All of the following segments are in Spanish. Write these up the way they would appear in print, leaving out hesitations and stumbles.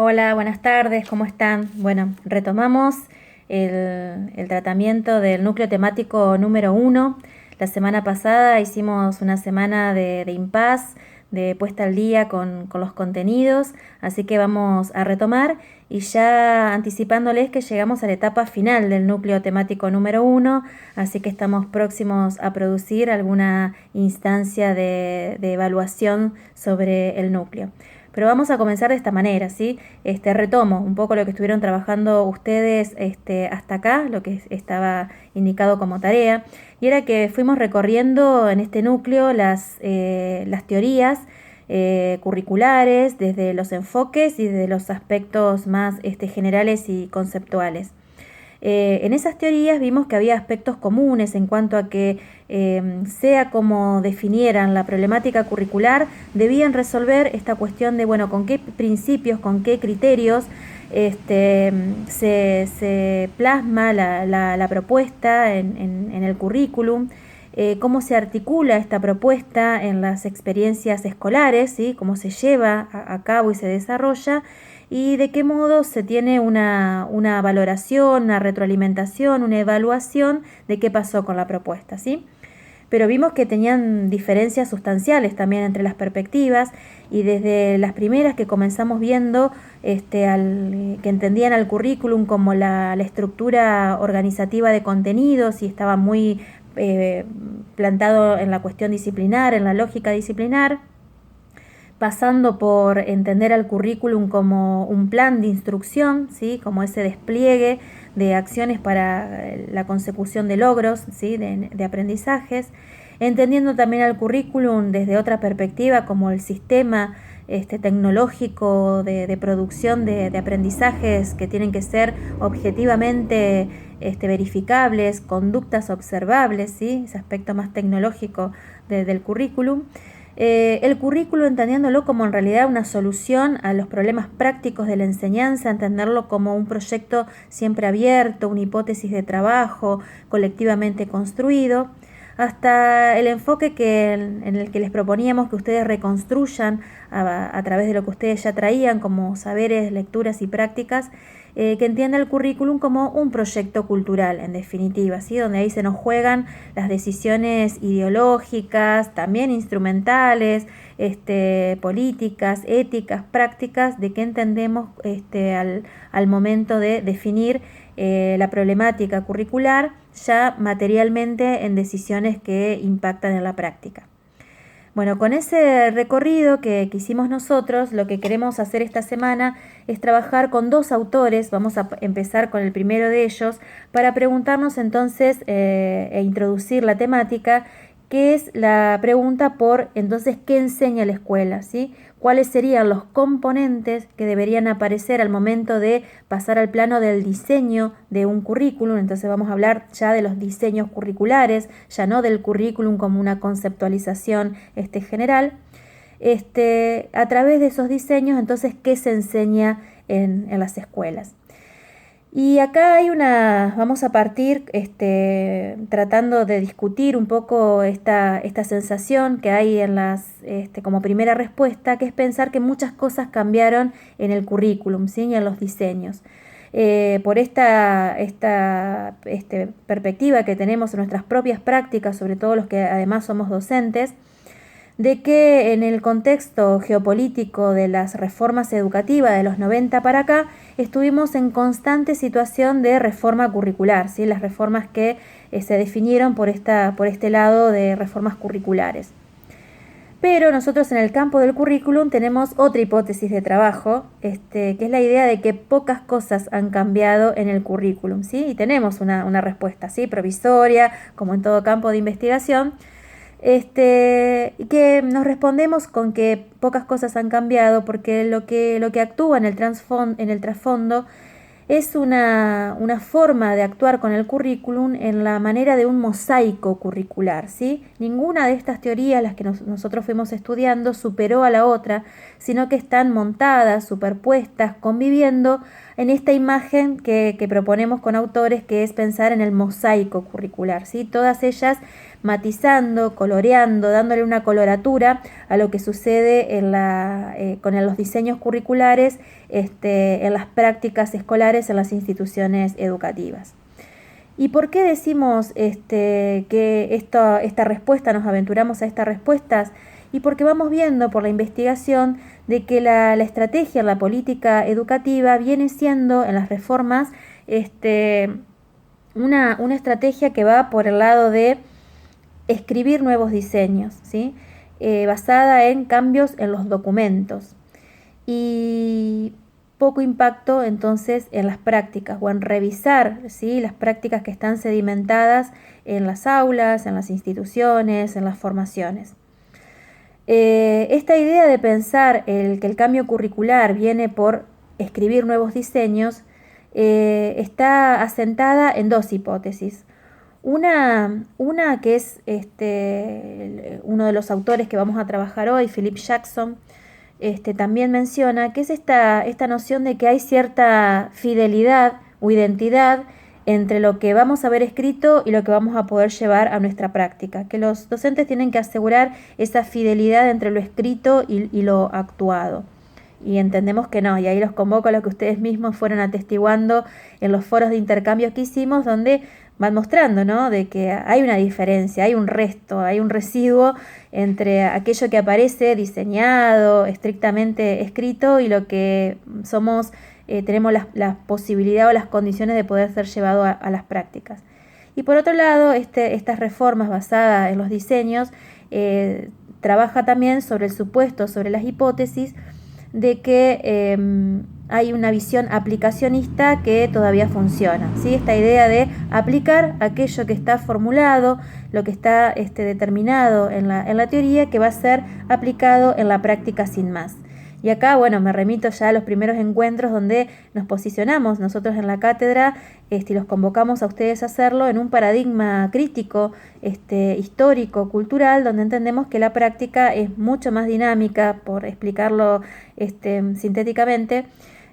Hola, buenas tardes, ¿cómo están? Bueno, retomamos el tratamiento del núcleo temático número 1. La semana pasada hicimos una semana de impas, de puesta al día con los contenidos, así que vamos a retomar y ya anticipándoles que llegamos a la etapa final del núcleo temático número 1, así que estamos próximos a producir alguna instancia de evaluación sobre el núcleo. Pero vamos a comenzar de esta manera, ¿sí? Retomo un poco lo que estuvieron trabajando ustedes hasta acá, lo que estaba indicado como tarea, y era que fuimos recorriendo en este núcleo las teorías curriculares, desde los enfoques y desde los aspectos más generales y conceptuales. En esas teorías vimos que había aspectos comunes en cuanto a que sea como definieran la problemática curricular, debían resolver esta cuestión de, bueno, con qué principios, con qué criterios se plasma la propuesta en el currículum, cómo se articula esta propuesta en las experiencias escolares, ¿sí? Cómo se lleva a cabo y se desarrolla, y de qué modo se tiene una valoración, una retroalimentación, una evaluación de qué pasó con la propuesta, ¿sí? Pero vimos que tenían diferencias sustanciales también entre las perspectivas, y desde las primeras que comenzamos viendo que entendían al currículum como la estructura organizativa de contenidos y estaba muy plantado en la cuestión disciplinar, en la lógica disciplinar, pasando por entender al currículum como un plan de instrucción, ¿sí? Como ese despliegue de acciones para la consecución de logros, ¿sí? de aprendizajes, entendiendo también al currículum desde otra perspectiva como el sistema tecnológico de producción de aprendizajes que tienen que ser objetivamente verificables, conductas observables, ¿sí? Ese aspecto más tecnológico del currículum. El currículo entendiéndolo como en realidad una solución a los problemas prácticos de la enseñanza, entenderlo como un proyecto siempre abierto, una hipótesis de trabajo colectivamente construido, hasta el enfoque en el que les proponíamos que ustedes reconstruyan a través de lo que ustedes ya traían como saberes, lecturas y prácticas, que entienda el currículum como un proyecto cultural, en definitiva, ¿sí? Donde ahí se nos juegan las decisiones ideológicas, también instrumentales, políticas, éticas, prácticas, de qué entendemos al momento de definir la problemática curricular ya materialmente en decisiones que impactan en la práctica. Bueno, con ese recorrido que hicimos nosotros, lo que queremos hacer esta semana es trabajar con dos autores. Vamos a empezar con el primero de ellos para preguntarnos entonces e introducir la temática, que es la pregunta por entonces qué enseña la escuela, ¿sí? ¿Cuáles serían los componentes que deberían aparecer al momento de pasar al plano del diseño de un currículum? Entonces vamos a hablar ya de los diseños curriculares, ya no del currículum como una conceptualización general. A través de esos diseños, entonces, ¿qué se enseña en las escuelas? Y acá vamos a partir tratando de discutir un poco esta sensación que hay en como primera respuesta, que es pensar que muchas cosas cambiaron en el currículum, ¿sí? Y en los diseños. Por esta perspectiva que tenemos en nuestras propias prácticas, sobre todo los que además somos docentes, de que en el contexto geopolítico de las reformas educativas de los 90 para acá, estuvimos en constante situación de reforma curricular, ¿sí? Las reformas que se definieron por este lado de reformas curriculares. Pero nosotros en el campo del currículum tenemos otra hipótesis de trabajo, que es la idea de que pocas cosas han cambiado en el currículum, ¿sí? Y tenemos una respuesta, ¿sí? Provisoria, como en todo campo de investigación, que nos respondemos con que pocas cosas han cambiado porque lo que actúa en el trasfondo es una forma de actuar con el currículum en la manera de un mosaico curricular, ¿sí? Ninguna de estas teorías, las que nosotros fuimos estudiando, superó a la otra, sino que están montadas, superpuestas, conviviendo en esta imagen que proponemos con autores, que es pensar en el mosaico curricular, ¿sí? Todas ellas matizando, coloreando, dándole una coloratura a lo que sucede con los diseños curriculares en las prácticas escolares en las instituciones educativas. ¿Y por qué decimos que esta respuesta, nos aventuramos a estas respuestas? Y porque vamos viendo por la investigación de que la estrategia en la política educativa viene siendo en las reformas una estrategia que va por el lado de escribir nuevos diseños, ¿sí? Basada en cambios en los documentos y poco impacto entonces en las prácticas o en revisar, ¿sí?, las prácticas que están sedimentadas en las aulas, en las instituciones, en las formaciones. Esta idea de pensar que el cambio curricular viene por escribir nuevos diseños está asentada en dos hipótesis. Una que es uno de los autores que vamos a trabajar hoy, Philip Jackson, también menciona, que es esta noción de que hay cierta fidelidad o identidad entre lo que vamos a ver escrito y lo que vamos a poder llevar a nuestra práctica, que los docentes tienen que asegurar esa fidelidad entre lo escrito y lo actuado. Y entendemos que no, y ahí los convoco a lo que ustedes mismos fueron atestiguando en los foros de intercambio que hicimos, donde van mostrando, ¿no?, de que hay una diferencia, hay un resto, hay un residuo entre aquello que aparece diseñado, estrictamente escrito, y lo que somos, tenemos la posibilidad o las condiciones de poder ser llevado a las prácticas. Y por otro lado, estas reformas basadas en los diseños trabaja también sobre el supuesto, sobre las hipótesis de que hay una visión aplicacionista que todavía funciona, ¿sí? Esta idea de aplicar aquello que está formulado, lo que está determinado en la teoría, que va a ser aplicado en la práctica sin más. Y acá, bueno, me remito ya a los primeros encuentros donde nos posicionamos nosotros en la cátedra y los convocamos a ustedes a hacerlo en un paradigma crítico, histórico, cultural, donde entendemos que la práctica es mucho más dinámica, por explicarlo sintéticamente,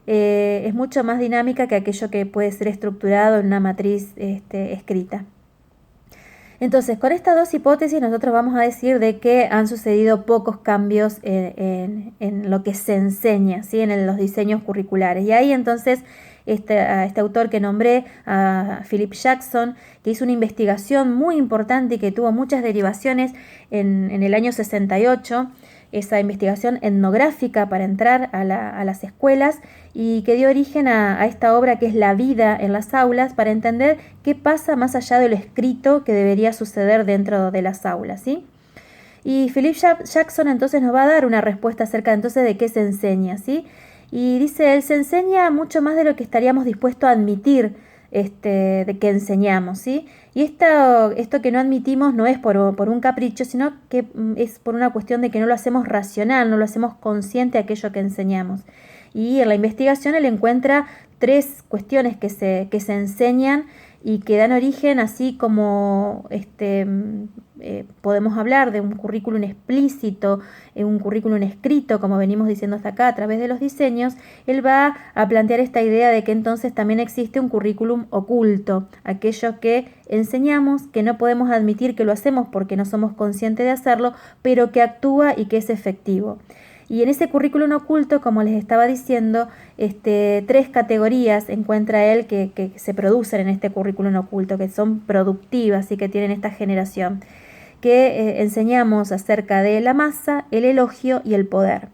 es mucho más dinámica que aquello que puede ser estructurado en una matriz escrita. Entonces, con estas dos hipótesis nosotros vamos a decir de que han sucedido pocos cambios en lo que se enseña, ¿sí?, en los diseños curriculares. Y ahí entonces a este autor que nombré, a Philip Jackson, que hizo una investigación muy importante y que tuvo muchas derivaciones en el año 68, esa investigación etnográfica para entrar a las escuelas, y que dio origen a esta obra que es La vida en las aulas, para entender qué pasa más allá de lo escrito que debería suceder dentro de las aulas, ¿sí? Y Philip Jackson entonces nos va a dar una respuesta acerca entonces de qué se enseña, ¿sí? Y dice él, se enseña mucho más de lo que estaríamos dispuestos a admitir de que enseñamos, ¿sí? Y esto que no admitimos no es por un capricho, sino que es por una cuestión de que no lo hacemos racional, no lo hacemos consciente de aquello que enseñamos. Y en la investigación él encuentra 3 cuestiones que se enseñan y que dan origen, así como podemos hablar de un currículum explícito, un currículum escrito, como venimos diciendo hasta acá a través de los diseños. Él va a plantear esta idea de que entonces también existe un currículum oculto, aquello que enseñamos, que no podemos admitir que lo hacemos porque no somos conscientes de hacerlo, pero que actúa y que es efectivo. Y en ese currículum oculto, como les estaba diciendo, 3 categorías encuentra él que se producen en este currículum oculto, que son productivas y que tienen esta generación, que enseñamos acerca de la masa, el elogio y el poder.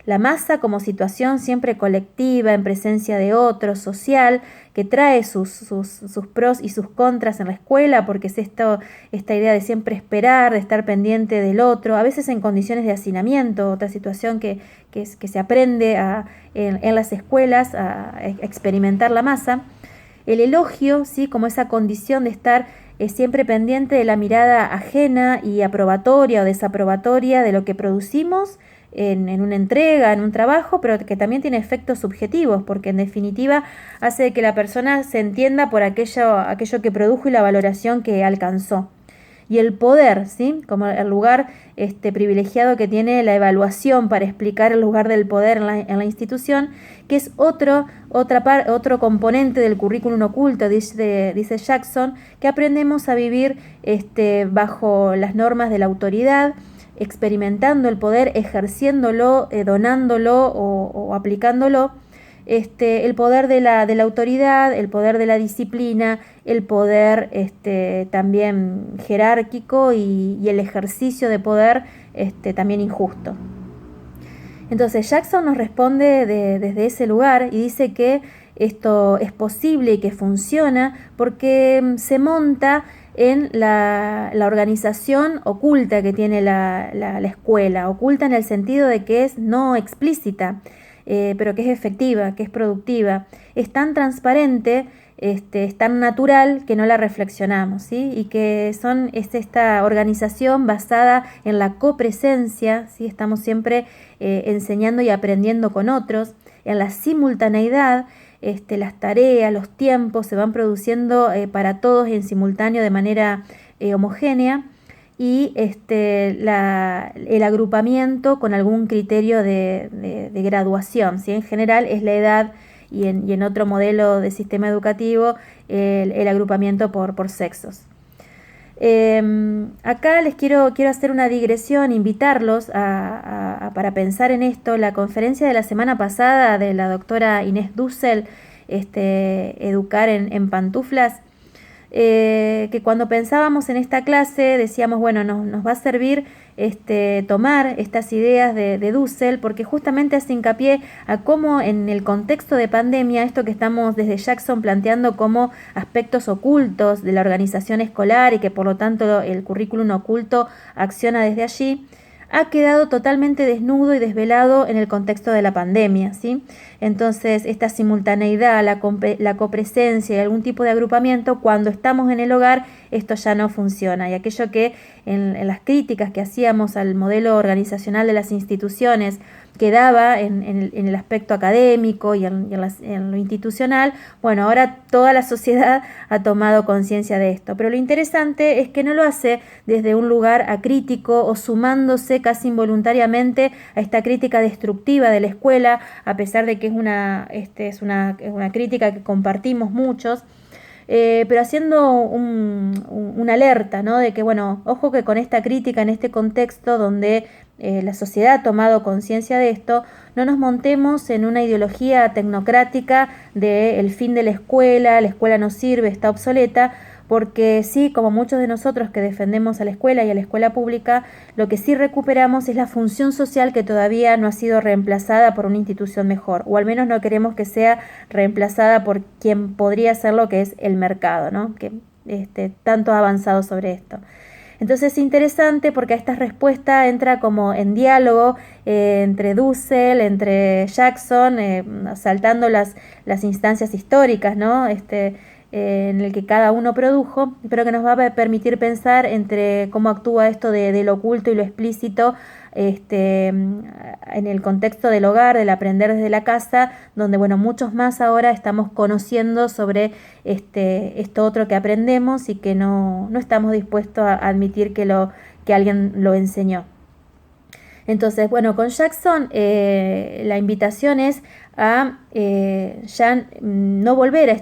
La masa como situación siempre colectiva, en presencia de otro, social, que trae sus pros y sus contras en la escuela, porque es esta idea de siempre esperar, de estar pendiente del otro, a veces en condiciones de hacinamiento, otra situación que se aprende en las escuelas a experimentar la masa. El elogio, ¿sí?, como esa condición de estar siempre pendiente de la mirada ajena y aprobatoria o desaprobatoria de lo que producimos en una entrega, en un trabajo, pero que también tiene efectos subjetivos, porque en definitiva hace que la persona se entienda por aquello que produjo y la valoración que alcanzó. y el poder, ¿sí? Como el lugar privilegiado que tiene la evaluación para explicar el lugar del poder en la institución, que es otro componente del currículum oculto, dice Jackson, que aprendemos a vivir bajo las normas de la autoridad, experimentando el poder, ejerciéndolo, donándolo o aplicándolo, el poder de la autoridad, el poder de la disciplina, el poder también jerárquico y el ejercicio de poder también injusto. Entonces Jackson nos responde desde ese lugar y dice que esto es posible y que funciona porque se monta en la organización oculta que tiene la escuela, oculta en el sentido de que es no explícita, pero que es efectiva, que es productiva, es tan transparente, es tan natural que no la reflexionamos, ¿sí? Y que es esta organización basada en la copresencia, ¿sí? Estamos siempre enseñando y aprendiendo con otros, en la simultaneidad. Las tareas, los tiempos se van produciendo para todos en simultáneo de manera homogénea, y el agrupamiento con algún criterio de graduación, ¿sí? En general es la edad, y en otro modelo de sistema educativo el agrupamiento por sexos. Acá les quiero hacer una digresión, invitarlos para pensar en esto. La conferencia de la semana pasada de la doctora Inés Dussel, Educar en Pantuflas, que cuando pensábamos en esta clase decíamos, bueno, nos va a servir tomar estas ideas de Dussel, porque justamente hace hincapié a cómo en el contexto de pandemia, esto que estamos desde Jackson planteando como aspectos ocultos de la organización escolar y que por lo tanto el currículum oculto acciona desde allí, ha quedado totalmente desnudo y desvelado en el contexto de la pandemia, ¿sí? Entonces, esta simultaneidad, la copresencia y algún tipo de agrupamiento, cuando estamos en el hogar, esto ya no funciona. Y aquello que en las críticas que hacíamos al modelo organizacional de las instituciones quedaba en el aspecto académico y en lo institucional, bueno, ahora toda la sociedad ha tomado conciencia de esto. Pero lo interesante es que no lo hace desde un lugar acrítico o sumándose casi involuntariamente a esta crítica destructiva de la escuela, a pesar de que es una crítica que compartimos muchos. Pero haciendo una alerta, ¿no? De que, bueno, ojo que con esta crítica en este contexto donde la sociedad ha tomado conciencia de esto, no nos montemos en una ideología tecnocrática de el fin de la escuela no sirve, está obsoleta, porque sí, como muchos de nosotros que defendemos a la escuela y a la escuela pública, lo que sí recuperamos es la función social que todavía no ha sido reemplazada por una institución mejor, o al menos no queremos que sea reemplazada por quien podría ser lo que es el mercado, ¿no? Que tanto ha avanzado sobre esto. Entonces es interesante porque esta respuesta entra como en diálogo entre Dussel, entre Jackson, saltando las instancias históricas, ¿no? En el que cada uno produjo, pero que nos va a permitir pensar entre cómo actúa esto de lo oculto y lo explícito en el contexto del hogar, del aprender desde la casa, donde, bueno, muchos más ahora estamos conociendo sobre esto otro que aprendemos y que no estamos dispuestos a admitir que alguien lo enseñó. Entonces, bueno, con Jackson la invitación es a ya no volver a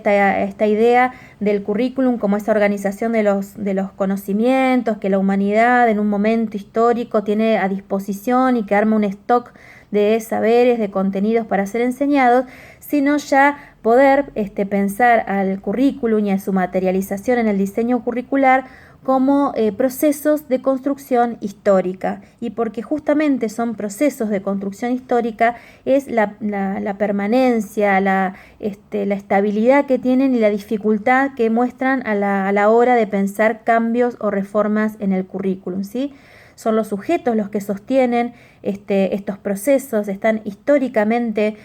esta idea del currículum como esa organización de los conocimientos que la humanidad en un momento histórico tiene a disposición y que arma un stock de saberes, de contenidos para ser enseñados, sino ya poder pensar al currículum y a su materialización en el diseño curricular como procesos de construcción histórica, y porque justamente son procesos de construcción histórica es la permanencia, la estabilidad que tienen y la dificultad que muestran a la hora de pensar cambios o reformas en el currículum, ¿sí? Son los sujetos los que sostienen estos procesos, están históricamente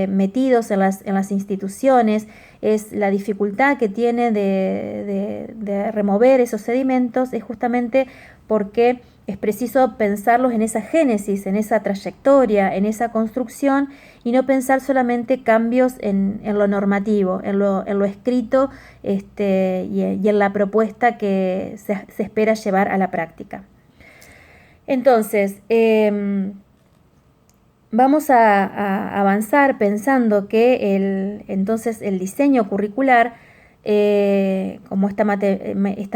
metidos en las instituciones. Es la dificultad que tiene de remover esos sedimentos, es justamente porque es preciso pensarlos en esa génesis, en esa trayectoria, en esa construcción, y no pensar solamente cambios en lo normativo, en lo escrito y en la propuesta que se espera llevar a la práctica. Entonces, vamos a avanzar pensando que el diseño curricular, como esta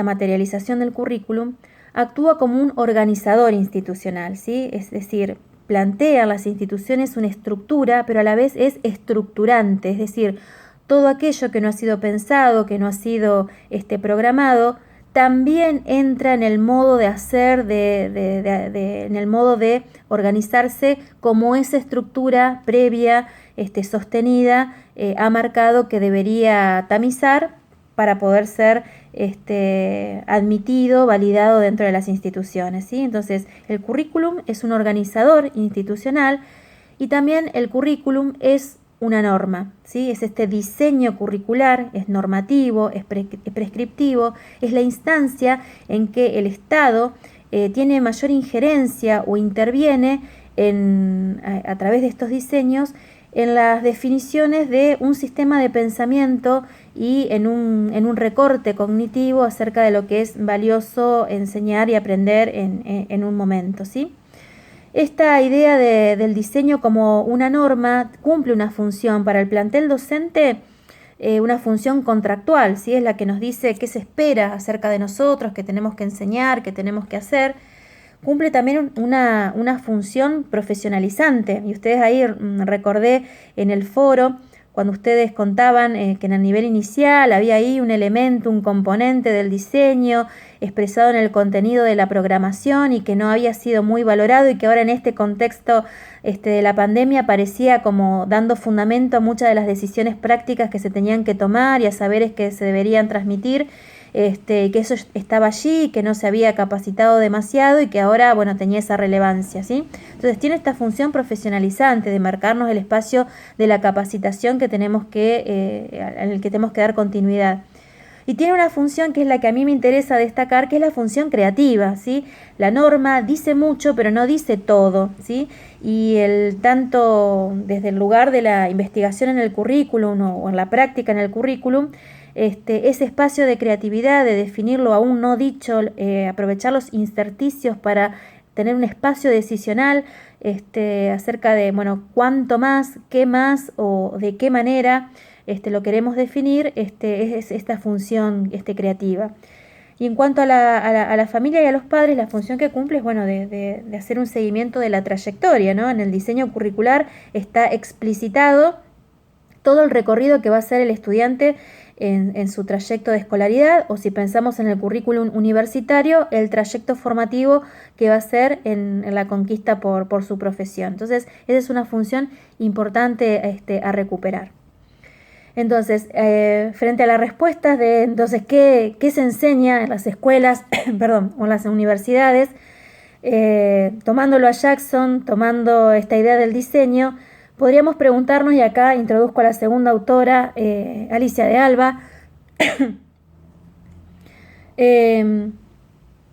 materialización del currículum, actúa como un organizador institucional, ¿sí? Es decir, plantea a las instituciones una estructura, pero a la vez es estructurante, es decir, todo aquello que no ha sido pensado, que no ha sido programado, también entra en el modo de hacer, en el modo de organizarse, como esa estructura previa, sostenida, ha marcado que debería tamizar para poder ser admitido, validado dentro de las instituciones, ¿sí? Entonces, el currículum es un organizador institucional y también el currículum es una norma, ¿sí? Es este diseño curricular, es normativo, es prescriptivo, es la instancia en que el Estado tiene mayor injerencia o interviene a través de estos diseños en las definiciones de un sistema de pensamiento y en un recorte cognitivo acerca de lo que es valioso enseñar y aprender en un momento, ¿sí? Esta idea del diseño como una norma cumple una función para el plantel docente, una función contractual, ¿sí? Es la que nos dice qué se espera acerca de nosotros, qué tenemos que enseñar, qué tenemos que hacer. Cumple también una función profesionalizante. Y ustedes ahí recordé en el foro, cuando ustedes contaban que en el nivel inicial había ahí un elemento, un componente del diseño expresado en el contenido de la programación y que no había sido muy valorado y que ahora en este contexto de la pandemia parecía como dando fundamento a muchas de las decisiones prácticas que se tenían que tomar y a saberes que se deberían transmitir. Que eso estaba allí, que no se había capacitado demasiado y que ahora, bueno, tenía esa relevancia, ¿sí? Entonces tiene esta función profesionalizante de marcarnos el espacio de la capacitación que tenemos en el que tenemos que dar continuidad. Y tiene una función que es la que a mí me interesa destacar, que es la función creativa, ¿sí? La norma dice mucho, pero no dice todo, ¿sí? Y tanto desde el lugar de la investigación en el currículum o en la práctica en el currículum, ese espacio de creatividad, de definir lo aún no dicho, aprovechar los intersticios para tener un espacio decisional acerca de, bueno, cuánto más, qué más o de qué manera lo queremos definir, es esta función creativa. Y en cuanto a la familia y a los padres, la función que cumple es, bueno, de hacer un seguimiento de la trayectoria, ¿no? En el diseño curricular está explicitado todo el recorrido que va a hacer el estudiante en su trayecto de escolaridad, o si pensamos en el currículum universitario, el trayecto formativo que va a ser en la conquista por su profesión. Entonces, esa es una función importante a recuperar. Entonces, frente a las respuestas de entonces qué se enseña en las escuelas perdón, o en las universidades, tomándolo a Jackson, tomando esta idea del diseño, podríamos preguntarnos, y acá introduzco a la segunda autora, Alicia de Alba,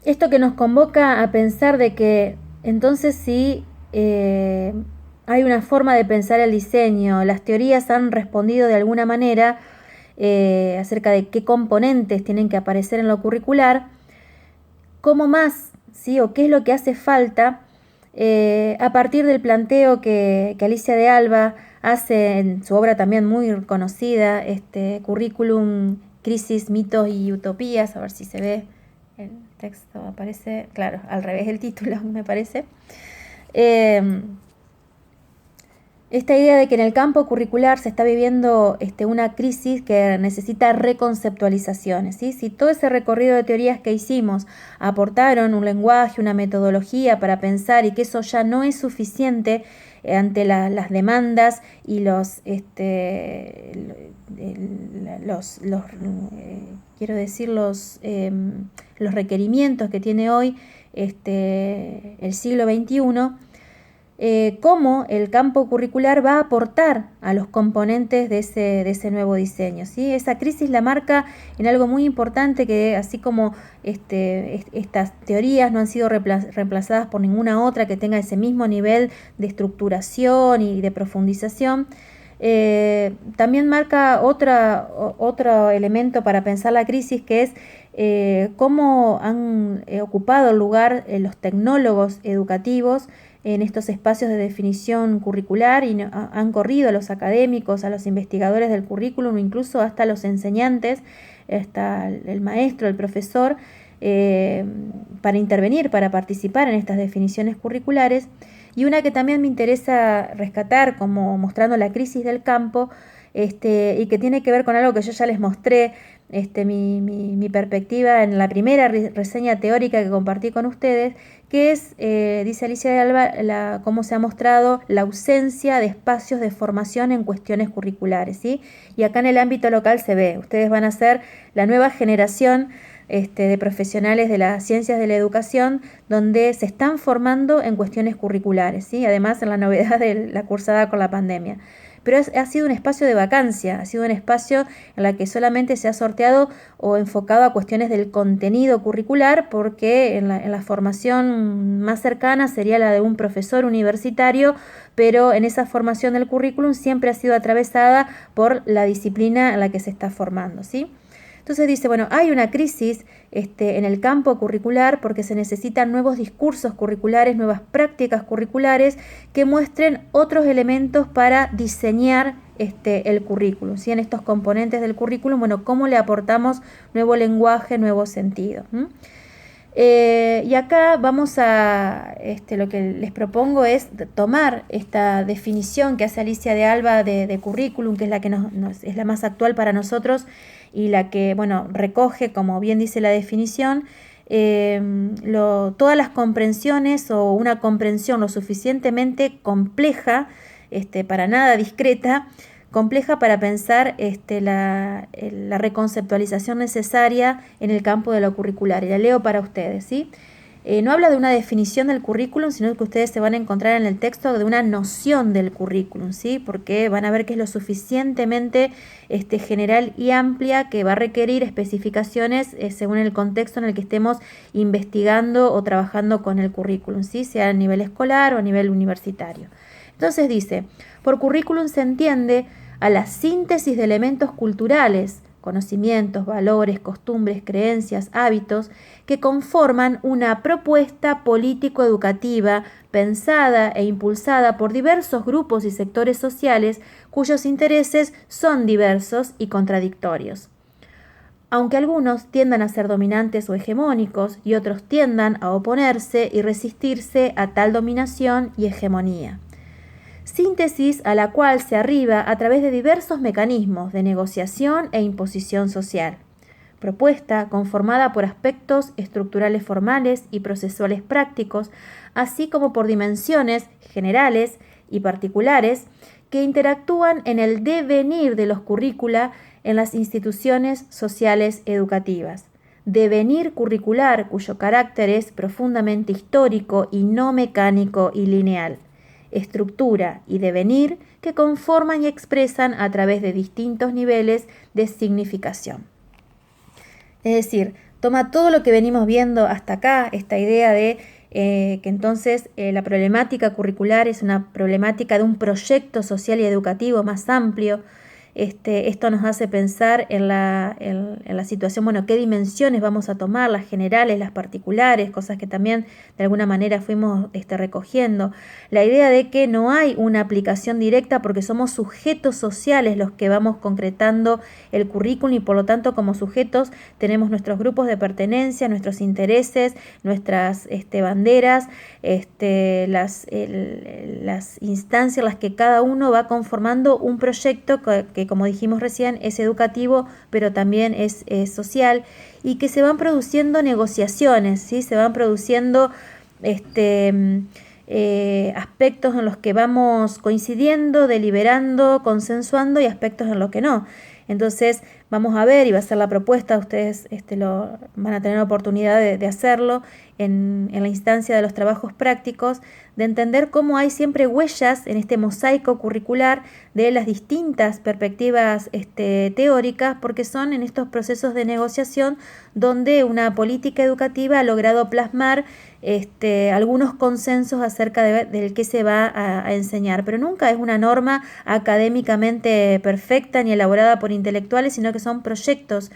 esto que nos convoca a pensar de que entonces si hay una forma de pensar el diseño, las teorías han respondido de alguna manera acerca de qué componentes tienen que aparecer en lo curricular, ¿cómo más, sí, o qué es lo que hace falta a partir del planteo que Alicia de Alba hace en su obra también muy conocida, Currículum, Crisis, Mitos y Utopías? A ver si se ve el texto, aparece, claro, al revés del título, me parece. Esta idea de que en el campo curricular se está viviendo una crisis que necesita reconceptualizaciones, ¿sí? Si todo ese recorrido de teorías que hicimos aportaron un lenguaje, una metodología para pensar, y que eso ya no es suficiente ante las demandas y los requerimientos que tiene hoy el siglo XXI, cómo el campo curricular va a aportar a los componentes de ese nuevo diseño, ¿sí? Esa crisis la marca en algo muy importante, que así como estas teorías no han sido reemplazadas por ninguna otra que tenga ese mismo nivel de estructuración y de profundización, también marca otro elemento para pensar la crisis, que es cómo han ocupado el lugar los tecnólogos educativos en estos espacios de definición curricular, y han corrido a los académicos, a los investigadores del currículum, incluso hasta los enseñantes, hasta el maestro, el profesor, para intervenir, para participar en estas definiciones curriculares. Y una que también me interesa rescatar como mostrando la crisis del campo, y que tiene que ver con algo que yo ya les mostré, mi perspectiva en la primera reseña teórica que compartí con ustedes, que es, dice Alicia de Alba, cómo se ha mostrado la ausencia de espacios de formación en cuestiones curriculares, ¿sí? Y acá en el ámbito local se ve, ustedes van a ser la nueva generación de profesionales de las ciencias de la educación, donde se están formando en cuestiones curriculares, ¿sí? Además, en la novedad de la cursada con la pandemia. Pero ha sido un espacio de vacancia, ha sido un espacio en la que solamente se ha sorteado o enfocado a cuestiones del contenido curricular, porque en la formación más cercana sería la de un profesor universitario, pero en esa formación del currículum siempre ha sido atravesada por la disciplina en la que se está formando, ¿sí? Entonces dice, bueno, hay una crisis en el campo curricular porque se necesitan nuevos discursos curriculares, nuevas prácticas curriculares que muestren otros elementos para diseñar el currículum, ¿sí? En estos componentes del currículum, bueno, cómo le aportamos nuevo lenguaje, nuevo sentido. Y acá vamos a, lo que les propongo es tomar esta definición que hace Alicia de Alba de currículum, que es la que es la más actual para nosotros y la que, bueno, recoge, como bien dice la definición, todas las comprensiones o una comprensión lo suficientemente compleja, para nada discreta, compleja para pensar la reconceptualización necesaria en el campo de lo curricular. Y la leo para ustedes, ¿sí? No habla de una definición del currículum, sino que ustedes se van a encontrar en el texto de una noción del currículum, ¿sí? Porque van a ver que es lo suficientemente general y amplia, que va a requerir especificaciones según el contexto en el que estemos investigando o trabajando con el currículum, ¿sí? Sea a nivel escolar o a nivel universitario. Entonces dice, por currículum se entiende a la síntesis de elementos culturales, conocimientos, valores, costumbres, creencias, hábitos, que conforman una propuesta político-educativa pensada e impulsada por diversos grupos y sectores sociales cuyos intereses son diversos y contradictorios. Aunque algunos tiendan a ser dominantes o hegemónicos y otros tiendan a oponerse y resistirse a tal dominación y hegemonía. Síntesis a la cual se arriba a través de diversos mecanismos de negociación e imposición social. Propuesta conformada por aspectos estructurales formales y procesuales prácticos, así como por dimensiones generales y particulares que interactúan en el devenir de los currícula en las instituciones sociales educativas. Devenir curricular cuyo carácter es profundamente histórico y no mecánico y lineal. Estructura y devenir que conforman y expresan a través de distintos niveles de significación. Es decir, toma todo lo que venimos viendo hasta acá, esta idea de que entonces la problemática curricular es una problemática de un proyecto social y educativo más amplio. Esto nos hace pensar en la situación, bueno, qué dimensiones vamos a tomar, las generales, las particulares, cosas que también de alguna manera fuimos recogiendo. La idea de que no hay una aplicación directa porque somos sujetos sociales los que vamos concretando el currículum y por lo tanto como sujetos tenemos nuestros grupos de pertenencia, nuestros intereses, nuestras banderas, las instancias en las que cada uno va conformando un proyecto que como dijimos recién es educativo pero también es social, y que se van produciendo negociaciones, ¿sí? Se van produciendo aspectos en los que vamos coincidiendo, deliberando, consensuando y aspectos en los que no. Entonces vamos a ver, y va a ser la propuesta, ustedes van a tener la oportunidad de hacerlo en la instancia de los trabajos prácticos, de entender cómo hay siempre huellas en este mosaico curricular de las distintas perspectivas teóricas, porque son en estos procesos de negociación donde una política educativa ha logrado plasmar algunos consensos acerca del que se va a enseñar, pero nunca es una norma académicamente perfecta ni elaborada por intelectuales, sino que son proyectos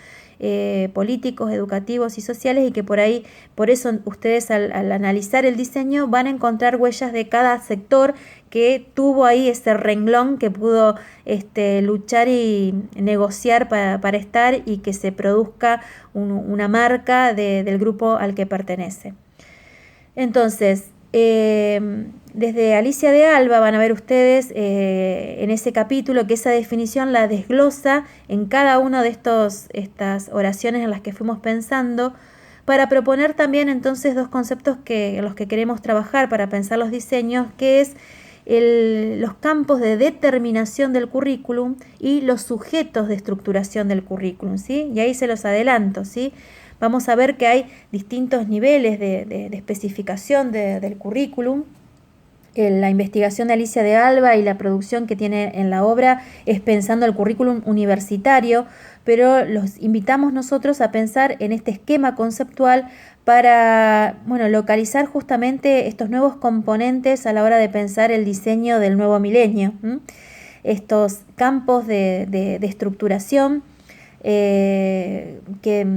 políticos, educativos y sociales, y que por eso ustedes al analizar el diseño van a encontrar huellas de cada sector que tuvo ahí ese renglón que pudo luchar y negociar para estar, y que se produzca una marca del grupo al que pertenece. Entonces, desde Alicia de Alba van a ver ustedes en ese capítulo que esa definición la desglosa en cada una de estas oraciones en las que fuimos pensando, para proponer también entonces dos conceptos en los que queremos trabajar para pensar los diseños, que es los campos de determinación del currículum y los sujetos de estructuración del currículum, ¿sí? Y ahí se los adelanto, ¿sí? Vamos a ver que hay distintos niveles de especificación del currículum. La investigación de Alicia de Alba y la producción que tiene en la obra es pensando el currículum universitario, pero los invitamos nosotros a pensar en este esquema conceptual para localizar justamente estos nuevos componentes a la hora de pensar el diseño del nuevo milenio. Estos campos de estructuración que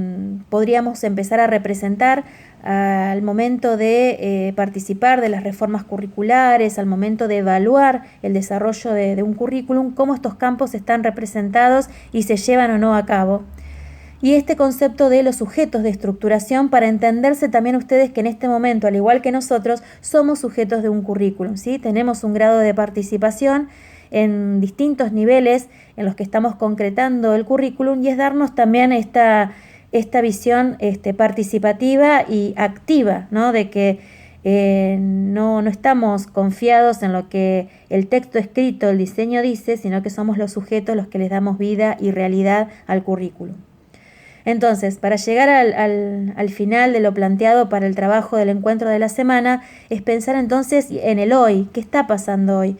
podríamos empezar a representar al momento de participar de las reformas curriculares, al momento de evaluar el desarrollo de un currículum, cómo estos campos están representados y se llevan o no a cabo. Y este concepto de los sujetos de estructuración, para entenderse también ustedes que en este momento, al igual que nosotros, somos sujetos de un currículum, ¿sí? Tenemos un grado de participación en distintos niveles en los que estamos concretando el currículum, y es darnos también esta visión participativa y activa, ¿no? De que no estamos confiados en lo que el texto escrito, el diseño dice, sino que somos los sujetos los que les damos vida y realidad al currículum. Entonces, para llegar al final de lo planteado para el trabajo del encuentro de la semana, es pensar entonces en el hoy, qué está pasando hoy.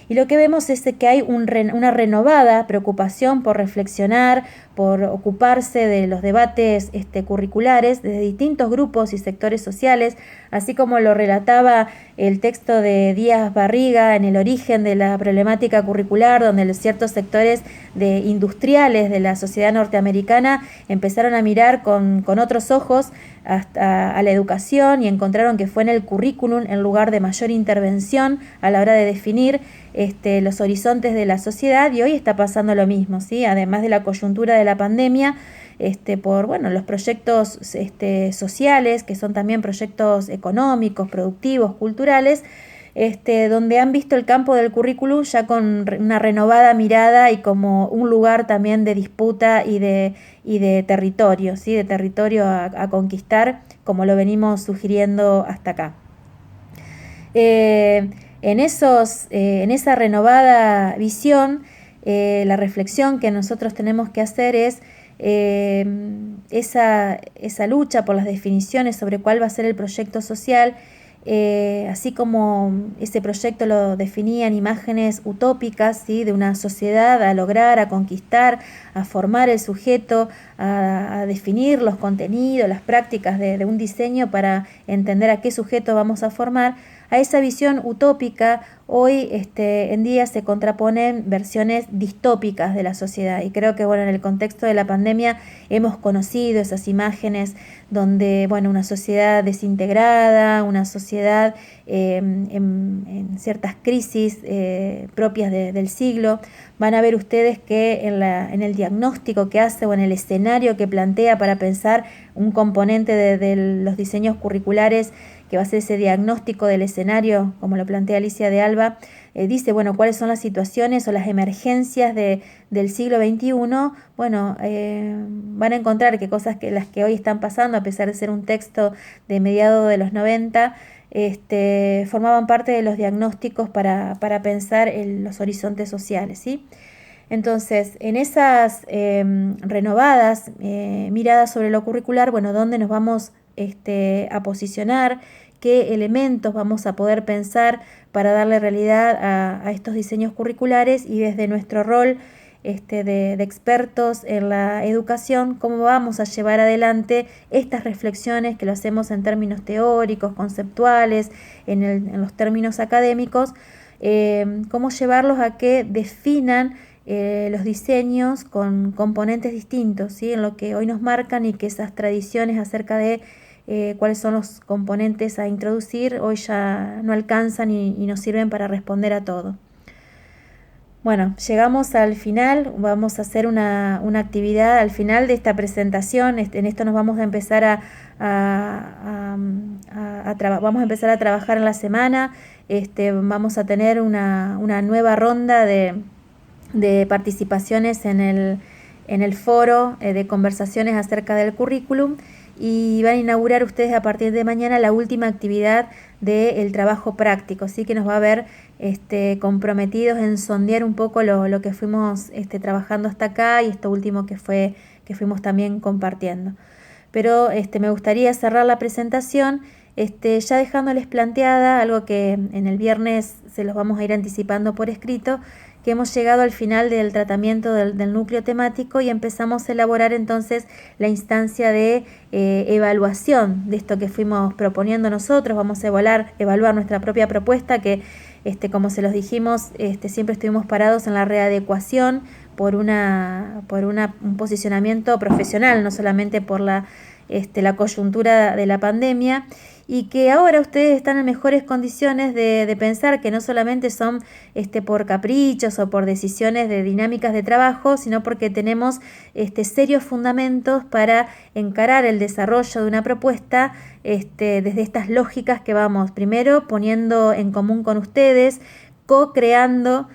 Y lo que vemos es que hay una renovada preocupación por reflexionar, por ocuparse de los debates curriculares desde distintos grupos y sectores sociales, así como lo relataba el texto de Díaz Barriga en El origen de la problemática curricular, donde ciertos sectores industriales de la sociedad norteamericana empezaron a mirar con otros ojos a la educación, y encontraron que fue en el currículum el lugar de mayor intervención a la hora de definir los horizontes de la sociedad. Y hoy está pasando lo mismo, ¿sí? Además de la coyuntura de la pandemia, por los proyectos sociales, que son también proyectos económicos, productivos, culturales, donde han visto el campo del currículum ya con una renovada mirada y como un lugar también de disputa y de territorio, ¿sí? De territorio a conquistar, como lo venimos sugiriendo hasta acá. En esa renovada visión, la reflexión que nosotros tenemos que hacer es esa lucha por las definiciones sobre cuál va a ser el proyecto social, así como ese proyecto lo definían imágenes utópicas, ¿sí? De una sociedad a lograr, a conquistar, a formar el sujeto, a definir los contenidos, las prácticas de un diseño para entender a qué sujeto vamos a formar. A esa visión utópica hoy en día se contraponen versiones distópicas de la sociedad, y creo que en el contexto de la pandemia hemos conocido esas imágenes donde una sociedad desintegrada, una sociedad en ciertas crisis propias del siglo. Van a ver ustedes que en el diagnóstico que hace o en el escenario que plantea para pensar un componente de los diseños curriculares, que va a ser ese diagnóstico del escenario, como lo plantea Alicia de Alba, dice, cuáles son las situaciones o las emergencias del siglo XXI. Van a encontrar que las que hoy están pasando, a pesar de ser un texto de mediados de los 90, formaban parte de los diagnósticos para pensar en los horizontes sociales, ¿sí? Entonces, en esas renovadas miradas sobre lo curricular, bueno, ¿dónde nos vamos a posicionar? ¿Qué elementos vamos a poder pensar para darle realidad a estos diseños curriculares? Y desde nuestro rol de expertos en la educación, cómo vamos a llevar adelante estas reflexiones que lo hacemos en términos teóricos, conceptuales, en los términos académicos, cómo llevarlos a que definan los diseños con componentes distintos, ¿sí? En lo que hoy nos marcan, y que esas tradiciones acerca de cuáles son los componentes a introducir hoy ya no alcanzan y no sirven para responder a todo. Bueno, llegamos al final, vamos a hacer una actividad al final de esta presentación. En esto nos vamos a empezar vamos a empezar a trabajar en la semana. Vamos a tener una nueva ronda de participaciones en el foro de conversaciones acerca del currículum, y van a inaugurar ustedes a partir de mañana la última actividad del trabajo práctico, así que nos va a ver comprometidos en sondear un poco lo que fuimos trabajando hasta acá, y esto último que fuimos también compartiendo. Pero me gustaría cerrar la presentación ya dejándoles planteada algo que en el viernes se los vamos a ir anticipando por escrito, que hemos llegado al final del tratamiento del núcleo temático y empezamos a elaborar entonces la instancia de evaluación de esto que fuimos proponiendo nosotros. Vamos a evaluar nuestra propia propuesta, que como se los dijimos, siempre estuvimos parados en la readecuación por un posicionamiento profesional, no solamente por la coyuntura de la pandemia, y que ahora ustedes están en mejores condiciones de pensar que no solamente son por caprichos o por decisiones de dinámicas de trabajo, sino porque tenemos serios fundamentos para encarar el desarrollo de una propuesta desde estas lógicas que vamos primero poniendo en común con ustedes, co-creando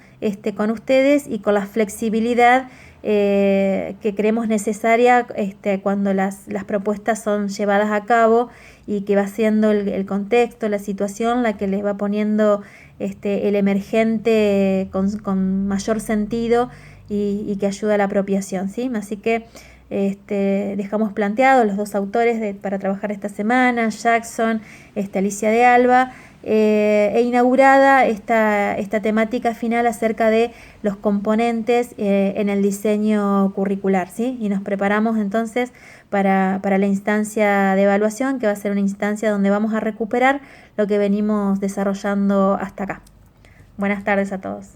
con ustedes y con la flexibilidad que creemos necesaria cuando las propuestas son llevadas a cabo, y que va siendo el contexto, la situación, la que les va poniendo el emergente con mayor sentido y que ayuda a la apropiación, ¿sí? Así que dejamos planteados los dos autores para trabajar esta semana, Jackson, Alicia de Alba, e inaugurada esta temática final acerca de los componentes en el diseño curricular, ¿sí? Y nos preparamos entonces para la instancia de evaluación, que va a ser una instancia donde vamos a recuperar lo que venimos desarrollando hasta acá. Buenas tardes a todos.